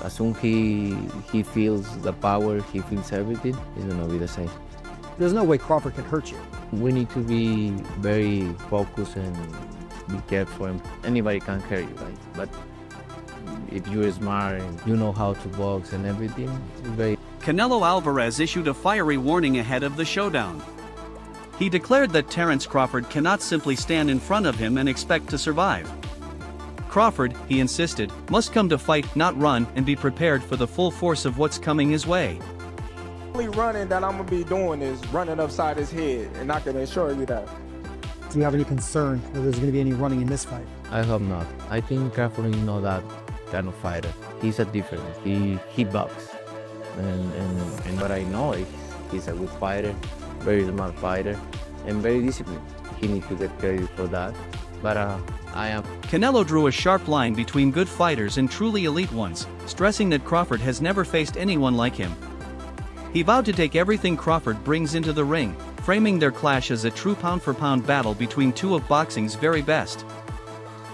As soon he feels the power, he feels everything, it's gonna be the same. There's no way Crawford can hurt you. We need to be very focused and be careful. Anybody can hurt you, right? But if you're smart and you know how to box and everything, it's very... Canelo Alvarez issued a fiery warning ahead of the showdown. He declared that Terence Crawford cannot simply stand in front of him and expect to survive. Crawford, he insisted, must come to fight, not run, and be prepared for the full force of what's coming his way. The only running that I'm gonna be doing is running upside his head, and I can assure you that. Do you have any concern that there's going to be any running in this fight? I hope not. I think Crawford is not that kind of fighter. He's a different. He boxes. And what I know is he's a good fighter, very smart fighter, and very disciplined. He needs to get credit for that. But I am. Canelo drew a sharp line between good fighters and truly elite ones, stressing that Crawford has never faced anyone like him. He vowed to take everything Crawford brings into the ring, framing their clash as a true pound-for-pound battle between two of boxing's very best.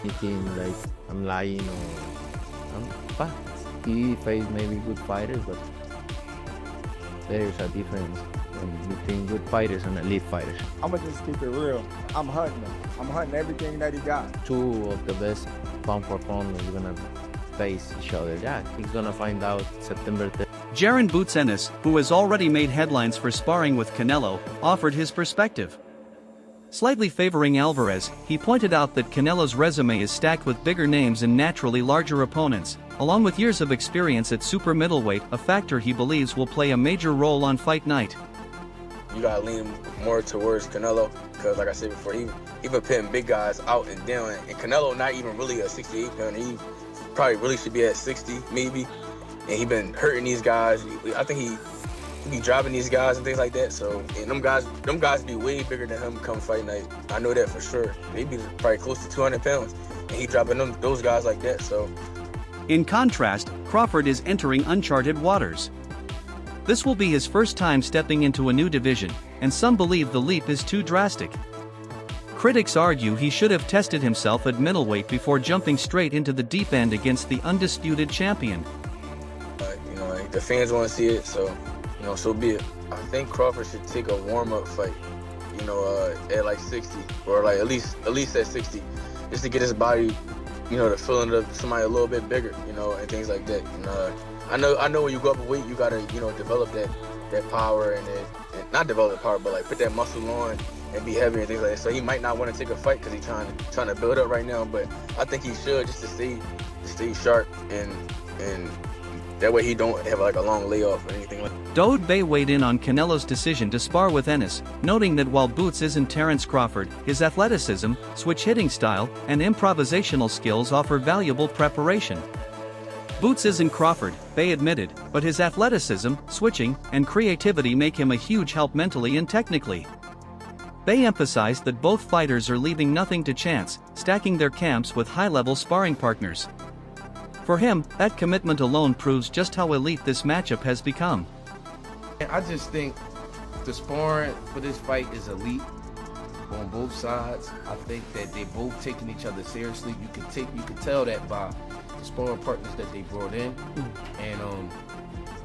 Anything like I'm lying or he faced maybe good fighters, but there's a difference between good fighters and elite fighters. I'm gonna just keep it real. I'm hunting him. I'm hunting everything that he got. Two of the best pound for pound are gonna face each other. Yeah, he's gonna find out September 10th. Jaron Boots Ennis, who has already made headlines for sparring with Canelo, offered his perspective. Slightly favoring Alvarez, he pointed out that Canelo's resume is stacked with bigger names and naturally larger opponents, along with years of experience at super middleweight, a factor he believes will play a major role on fight night. You gotta lean more towards Canelo, because like I said before, he been pitting big guys out and down, and Canelo not even really a 68 pounder. He probably really should be at 60 maybe, and he been hurting these guys. I think he be dropping these guys and things like that. So, and them guys be way bigger than him come fight night. I know that for sure. They be probably close to 200 pounds, and he dropping those guys like that. So, in contrast, Crawford is entering uncharted waters. This will be his first time stepping into a new division, and some believe the leap is too drastic. Critics argue he should have tested himself at middleweight before jumping straight into the deep end against the undisputed champion. The fans want to see it, so so be it. I think Crawford should take a warm-up fight, at like 60, or like at least at 60, just to get his body, the feeling of somebody a little bit bigger, and things like that. I know when you go up in weight, you gotta, develop that power and not develop the power, but like put that muscle on and be heavy and things like that. So he might not want to take a fight because he's trying to build up right now, but I think he should, just to stay sharp and that way he don't have like a long layoff or anything like that. Dode Bay weighed in on Canelo's decision to spar with Ennis, noting that while Boots isn't Terence Crawford, his athleticism, switch hitting style, and improvisational skills offer valuable preparation. Boots isn't Crawford, Bay admitted, but his athleticism, switching, and creativity make him a huge help mentally and technically. Bay emphasized that both fighters are leaving nothing to chance, stacking their camps with high-level sparring partners. For him, that commitment alone proves just how elite this matchup has become. I just think the sparring for this fight is elite on both sides. I think that they both taking each other seriously. You can tell that by the sparring partners that they brought in. And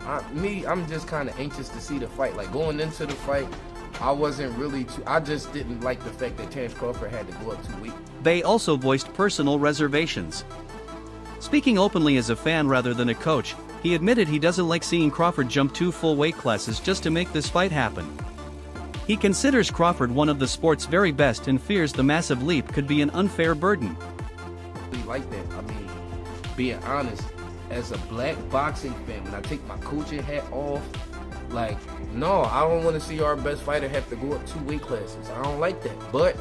I'm just kind of anxious to see the fight. Like going into the fight, I just didn't like the fact that Terence Crawford had to go up 2 weeks. Bay also voiced personal reservations. Speaking openly as a fan rather than a coach, he admitted he doesn't like seeing Crawford jump 2 full weight classes just to make this fight happen. He considers Crawford one of the sport's very best and fears the massive leap could be an unfair burden. Like that, being honest, as a black boxing fan, when I take my coaching hat off, no, I don't want to see our best fighter have to go up 2 weight classes. I don't like that. But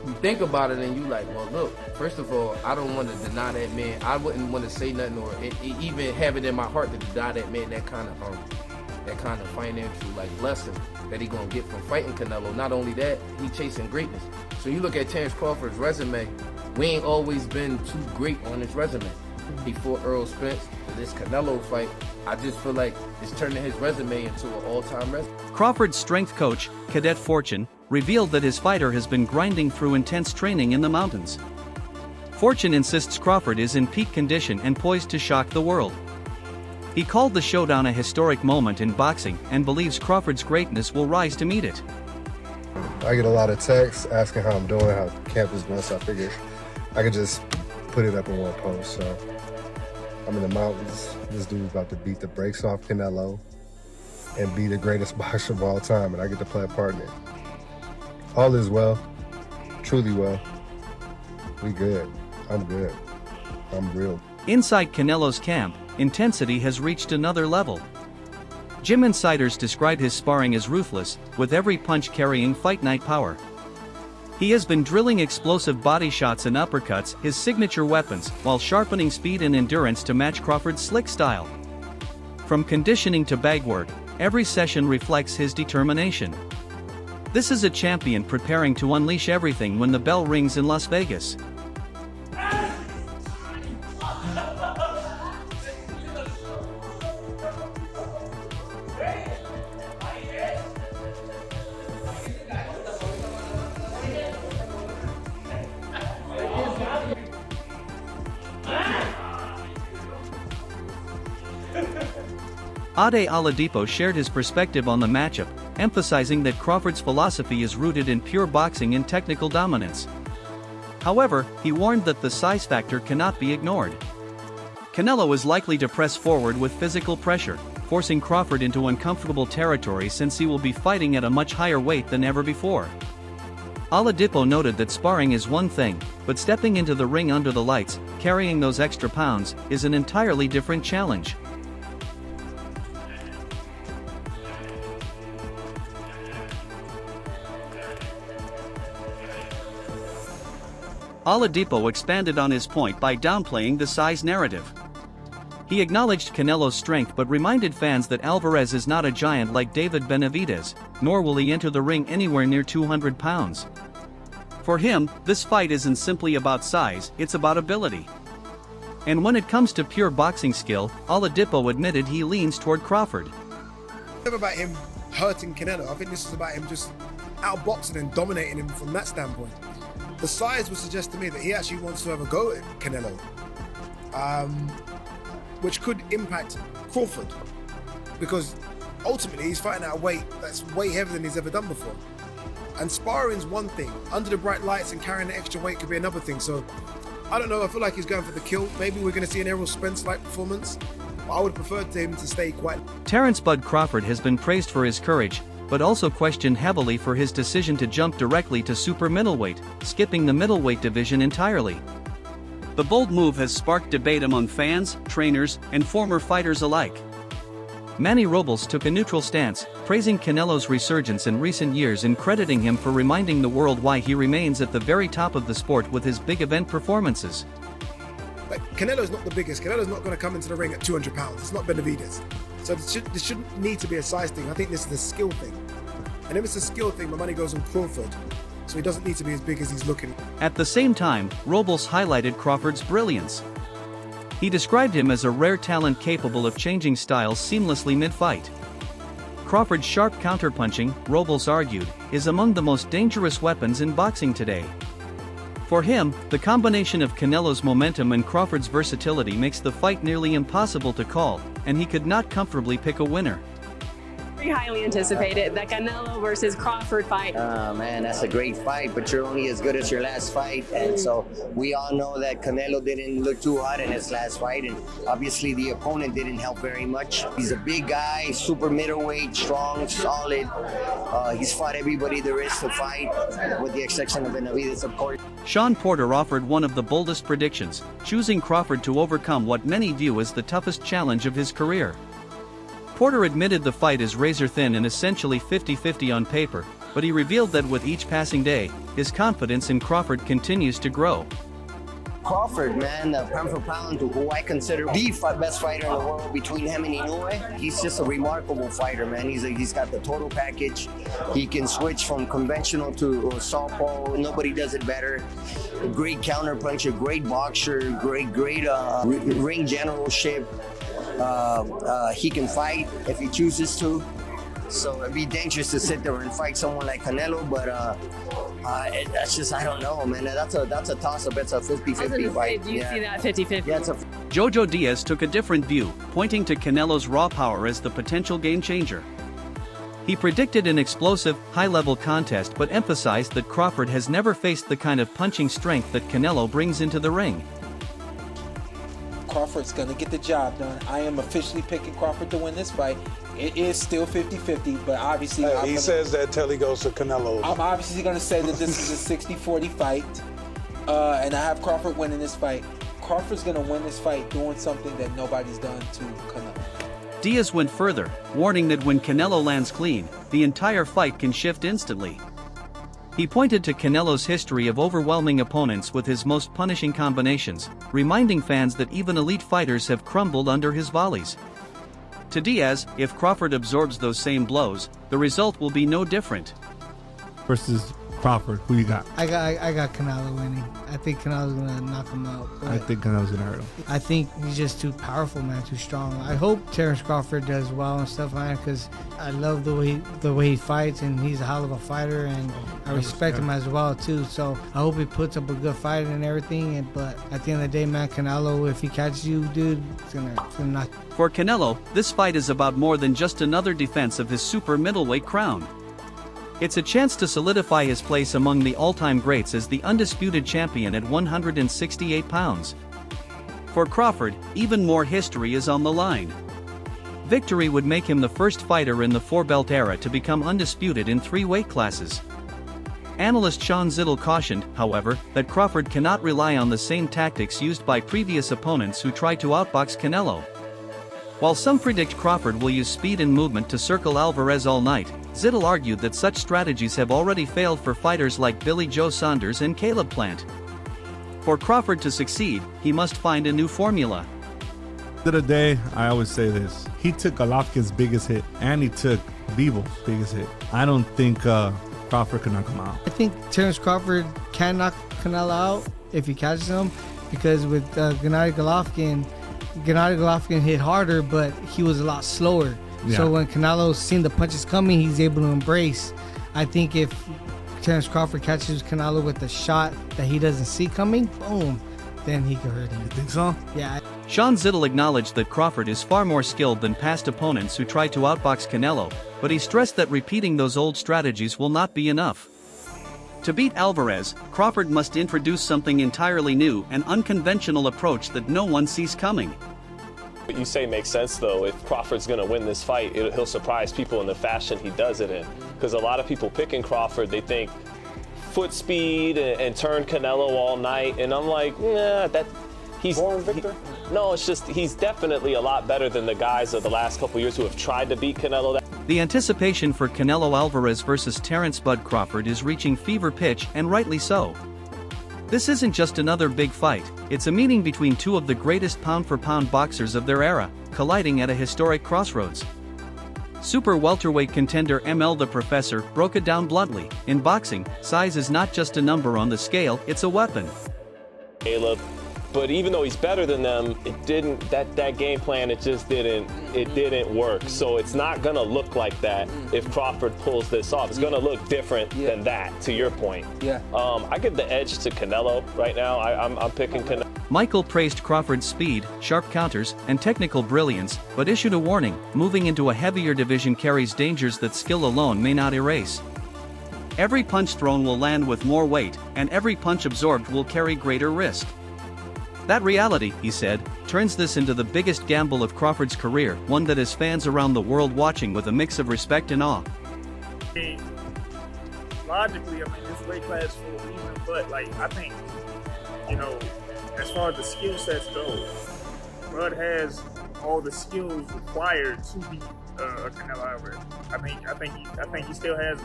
you think about it and you like, well, look, first of all, I don't want to deny that man. I wouldn't want to say nothing or even have it in my heart to deny that man that kind of financial blessing that he gonna get from fighting Canelo. Not only that, he chasing greatness. So you look at Terence Crawford's resume, we ain't always been too great on his resume. Before Earl Spence, this Canelo fight, I just feel like it's turning his resume into an all-time resume. Crawford's strength coach, Cadet Fortune, revealed that his fighter has been grinding through intense training in the mountains. Fortune insists Crawford is in peak condition and poised to shock the world. He called the showdown a historic moment in boxing and believes Crawford's greatness will rise to meet it. I get a lot of texts asking how I'm doing, how camp is going, so I figured I could just put it up in one post. So I'm in the mountains. This dude's about to beat the brakes off Canelo and be the greatest boxer of all time, and I get to play a part in it. All is well, truly well. We good. I'm good. I'm real. Inside Canelo's camp, intensity has reached another level. Gym insiders describe his sparring as ruthless, with every punch carrying fight night power. He has been drilling explosive body shots and uppercuts, his signature weapons, while sharpening speed and endurance to match Crawford's slick style. From conditioning to bag work, every session reflects his determination. This is a champion preparing to unleash everything when the bell rings in Las Vegas. Ade Oladipo shared his perspective on the matchup, emphasizing that Crawford's philosophy is rooted in pure boxing and technical dominance. However, he warned that the size factor cannot be ignored. Canelo is likely to press forward with physical pressure, forcing Crawford into uncomfortable territory since he will be fighting at a much higher weight than ever before. Oladipo noted that sparring is one thing, but stepping into the ring under the lights, carrying those extra pounds, is an entirely different challenge. Oladipo expanded on his point by downplaying the size narrative. He acknowledged Canelo's strength but reminded fans that Alvarez is not a giant like David Benavidez, nor will he enter the ring anywhere near 200 pounds. For him, this fight isn't simply about size, it's about ability. And when it comes to pure boxing skill, Oladipo admitted he leans toward Crawford. It's never about him hurting Canelo. I think this is about him just outboxing and dominating him from that standpoint. The size would suggest to me that he actually wants to have a go at Canelo, which could impact Crawford, because ultimately he's fighting at a weight that's way heavier than he's ever done before. And sparring's one thing, under the bright lights and carrying the extra weight could be another thing. So I don't know, I feel like he's going for the kill. Maybe we're going to see an Errol Spence-like performance, but I would prefer to him to stay quiet. Terence "Bud" Crawford has been praised for his courage, but also questioned heavily for his decision to jump directly to super middleweight, skipping the middleweight division entirely. The bold move has sparked debate among fans, trainers, and former fighters alike. Manny Robles took a neutral stance, praising Canelo's resurgence in recent years and crediting him for reminding the world why he remains at the very top of the sport with his big event performances. Like, Canelo's not the biggest. Canelo's not going to come into the ring at 200 pounds. It's not Benavidez. So this shouldn't need to be a size thing. I think this is a skill thing. And if it's a skill thing, my money goes on Crawford. So he doesn't need to be as big as he's looking. At the same time, Robles highlighted Crawford's brilliance. He described him as a rare talent capable of changing styles seamlessly mid-fight. Crawford's sharp counterpunching, Robles argued, is among the most dangerous weapons in boxing today. For him, the combination of Canelo's momentum and Crawford's versatility makes the fight nearly impossible to call, and he could not comfortably pick a winner. Very highly anticipated, the Canelo versus Crawford fight. Man, that's a great fight, but you're only as good as your last fight. And so we all know that Canelo didn't look too hot in his last fight, and obviously the opponent didn't help very much. He's a big guy, super middleweight, strong, solid. He's fought everybody there is to fight, with the exception of Benavidez, of course. Sean Porter offered one of the boldest predictions, choosing Crawford to overcome what many view as the toughest challenge of his career. Porter admitted the fight is razor-thin and essentially 50-50 on paper, but he revealed that with each passing day, his confidence in Crawford continues to grow. Crawford, man, pound for pound, who I consider the best fighter in the world between him and Inoue. He's just a remarkable fighter, man. He's got the total package. He can switch from conventional to southpaw. Nobody does it better. A great counterpuncher, great boxer, great ring generalship. He can fight if he chooses to. So it'd be dangerous to sit there and fight someone like Canelo, but that's just, I don't know, man. That's a toss-up. It's a 50-50 fight. Do you see that 50-50? Yeah, Jojo Diaz took a different view, pointing to Canelo's raw power as the potential game changer. He predicted an explosive, high-level contest but emphasized that Crawford has never faced the kind of punching strength that Canelo brings into the ring. Crawford's going to get the job done. I am officially picking Crawford to win this fight. It is still 50-50, but obviously... he says that till he goes to Canelo. I'm obviously going to say that this is a 60-40 fight, and I have Crawford winning this fight. Crawford's going to win this fight doing something that nobody's done to Canelo. Diaz went further, warning that when Canelo lands clean, the entire fight can shift instantly. He pointed to Canelo's history of overwhelming opponents with his most punishing combinations, reminding fans that even elite fighters have crumbled under his volleys. To Diaz, if Crawford absorbs those same blows, the result will be no different. Versus Crawford, who you got? I got Canelo winning. I think Canelo's gonna knock him out. I think Canelo's gonna hurt him. I think he's just too powerful, man, too strong. I hope Terence Crawford does well and stuff like that, because I love the way he fights, and he's a hell of a fighter, and I respect him as well too. So I hope he puts up a good fight and everything. But at the end of the day, man, Canelo, if he catches you, dude, it's gonna knock. For Canelo, this fight is about more than just another defense of his super middleweight crown. It's a chance to solidify his place among the all-time greats as the undisputed champion at 168 pounds. For Crawford, even more history is on the line. Victory would make him the first fighter in the four-belt era to become undisputed in 3 weight classes. Analyst Sean Zittel cautioned, however, that Crawford cannot rely on the same tactics used by previous opponents who tried to outbox Canelo. While some predict Crawford will use speed and movement to circle Alvarez all night, Zittel argued that such strategies have already failed for fighters like Billy Joe Saunders and Caleb Plant. For Crawford to succeed, he must find a new formula. At the end of the day, I always say this. He took Golovkin's biggest hit, and he took Bivol' biggest hit. I don't think Crawford can knock him out. I think Terence Crawford can knock Canelo out if he catches him, because with Gennady Golovkin hit harder, but he was a lot slower. Yeah. So when Canelo's seen the punches coming, he's able to embrace. I think if Terence Crawford catches Canelo with a shot that he doesn't see coming, boom, then he could hurt him. You think so? Yeah. Sean Zittel acknowledged that Crawford is far more skilled than past opponents who tried to outbox Canelo, but he stressed that repeating those old strategies will not be enough. To beat Alvarez, Crawford must introduce something entirely new, an unconventional approach that no one sees coming. What you say makes sense, though. If Crawford's going to win this fight, he'll surprise people in the fashion he does it in. Because a lot of people picking Crawford, they think foot speed and turn Canelo all night. And I'm like, nah, he's... Born victor? No, it's just he's definitely a lot better than the guys of the last couple years who have tried to beat Canelo. The anticipation for Canelo Alvarez versus Terence "Bud" Crawford is reaching fever pitch, and rightly so. This isn't just another big fight, it's a meeting between 2 of the greatest pound-for-pound boxers of their era, colliding at a historic crossroads. Super welterweight contender ML the Professor broke it down bluntly. In boxing, size is not just a number on the scale, it's a weapon. Caleb, but even though he's better than them, that game plan, it didn't work. So it's not gonna look like that if Crawford pulls this off. It's gonna look different than that, to your point. Yeah. I give the edge to Canelo right now. I'm picking Canelo. Michael praised Crawford's speed, sharp counters, and technical brilliance, but issued a warning: moving into a heavier division carries dangers that skill alone may not erase. Every punch thrown will land with more weight, and every punch absorbed will carry greater risk. That reality, he said, turns this into the biggest gamble of Crawford's career, one that has fans around the world watching with a mix of respect and awe. Logically, this weight class for a reason, but I think, as far as the skill sets go, Bud has all the skills required to beat Canelo Alvarez. I think he still has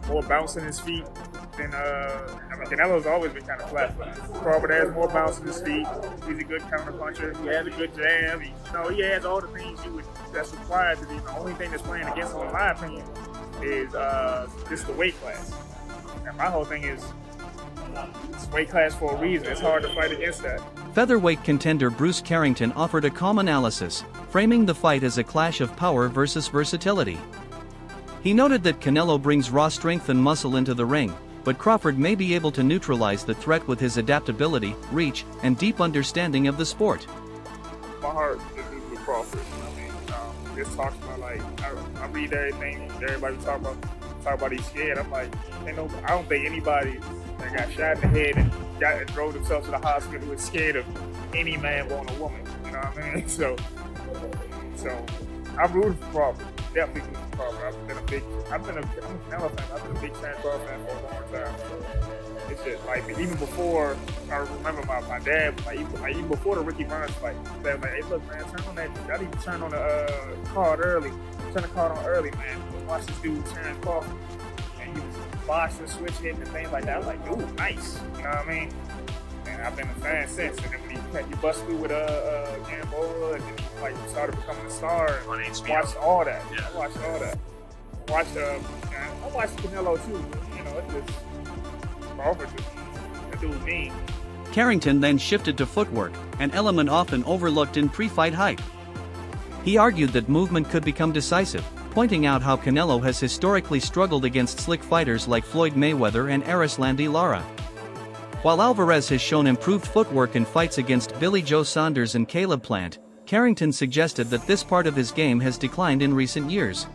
more bounce in his feet than Canelo's always been kind of flat-footed. Crawford has more bounce in his feet. He's a good counter puncher. He has a good jab. He has all the things that's required to be. The only thing that's playing against him, in my opinion, is just the weight class. And my whole thing is it's weight class for a reason. It's hard to fight against that. Featherweight contender Bruce Carrington offered a calm analysis, framing the fight as a clash of power versus versatility. He noted that Canelo brings raw strength and muscle into the ring, but Crawford may be able to neutralize the threat with his adaptability, reach, and deep understanding of the sport. My heart is with Crawford. I mean, just talking about like I read everything everybody talk about he's scared. I'm like, I don't think anybody that got shot in the head and drove themselves to the hospital was scared of any man born a woman. You know what I mean? So I'm rooting for Crawford. Definitely rooting for Crawford. I'm a Canelo fan. I've been a big Terence Crawford fan for a long time. So it's just like even before I remember my dad, even before the Ricky Burns fight, he said like, hey look man, turn on that. I need to turn on the card early. Turn the card on early, man. Watch this dude Terence Crawford, and he was boxing, switch hitting, and things like that. I'm like, ooh, nice. You know what I mean? And I've been a fan since. And then when you bust through with Gamboa, and then you started becoming a star. And on HBO. Watched all that. Yeah. I watched all that. I watched Canelo too. You know, it's just Crawford, that dude mean. Carrington then shifted to footwork, an element often overlooked in pre-fight hype. He argued that movement could become decisive, pointing out how Canelo has historically struggled against slick fighters like Floyd Mayweather and Erislandy Lara. While Alvarez has shown improved footwork in fights against Billy Joe Saunders and Caleb Plant, Carrington suggested that this part of his game has declined in recent years.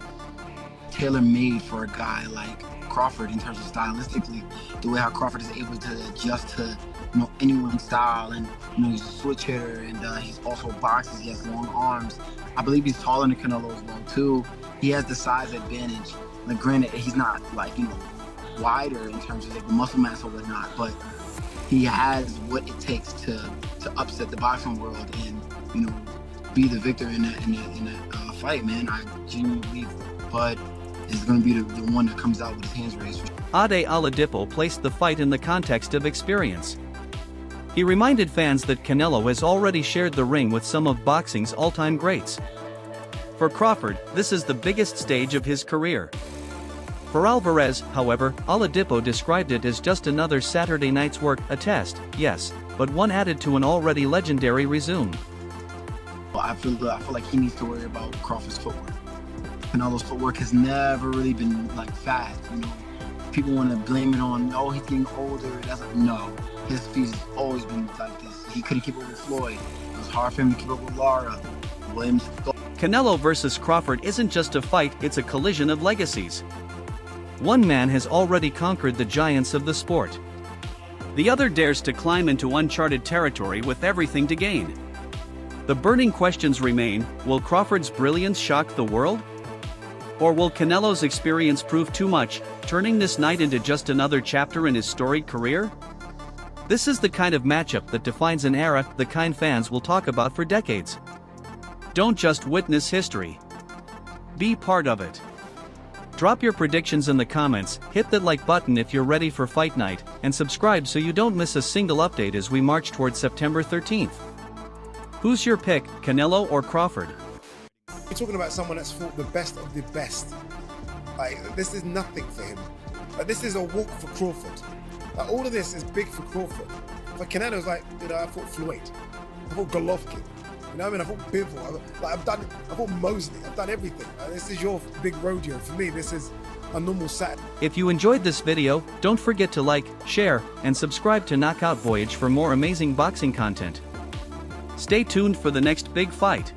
Tailor-made for a guy like Crawford in terms of stylistically, the way how Crawford is able to adjust to anyone's style, and he's a switch hitter, and he's also boxes, he has long arms. I believe he's taller than Canelo as well too. He has the size advantage. Like granted, he's not wider in terms of the muscle mass or whatnot, but he has what it takes to upset the boxing world and be the victor in a fight, man. I genuinely believe Bud is going to be the one that comes out with his hands raised. Ade Oladipo placed the fight in the context of experience. He reminded fans that Canelo has already shared the ring with some of boxing's all-time greats. For Crawford, this is the biggest stage of his career. For Alvarez, however, Oladipo described it as just another Saturday night's work, a test, yes, but one added to an already legendary resume. I feel like he needs to worry about Crawford's footwork. Canelo's footwork has never really been fast. People want to blame it on, he's getting older. No, his feet has always been like this. He couldn't keep up with Floyd. It was hard for him to keep up with Lara. Canelo versus Crawford isn't just a fight, it's a collision of legacies. One man has already conquered the giants of the sport. The other dares to climb into uncharted territory with everything to gain. The burning questions remain: will Crawford's brilliance shock the world? Or will Canelo's experience prove too much, turning this night into just another chapter in his storied career? This is the kind of matchup that defines an era, the kind fans will talk about for decades. Don't just witness history. Be part of it. Drop your predictions in the comments, hit that like button if you're ready for fight night, and subscribe so you don't miss a single update as we march towards September 13th. Who's your pick, Canelo or Crawford? You're talking about someone that's fought the best of the best. This is nothing for him. This is a walk for Crawford. All of this is big for Crawford. For Canelo's I fought Floyd. I fought Golovkin. I fought Bivol. I fought Mosley. I've done everything. This is your big rodeo. For me, this is a normal Saturday. If you enjoyed this video, don't forget to like, share, and subscribe to Knockout Voyage for more amazing boxing content. Stay tuned for the next big fight.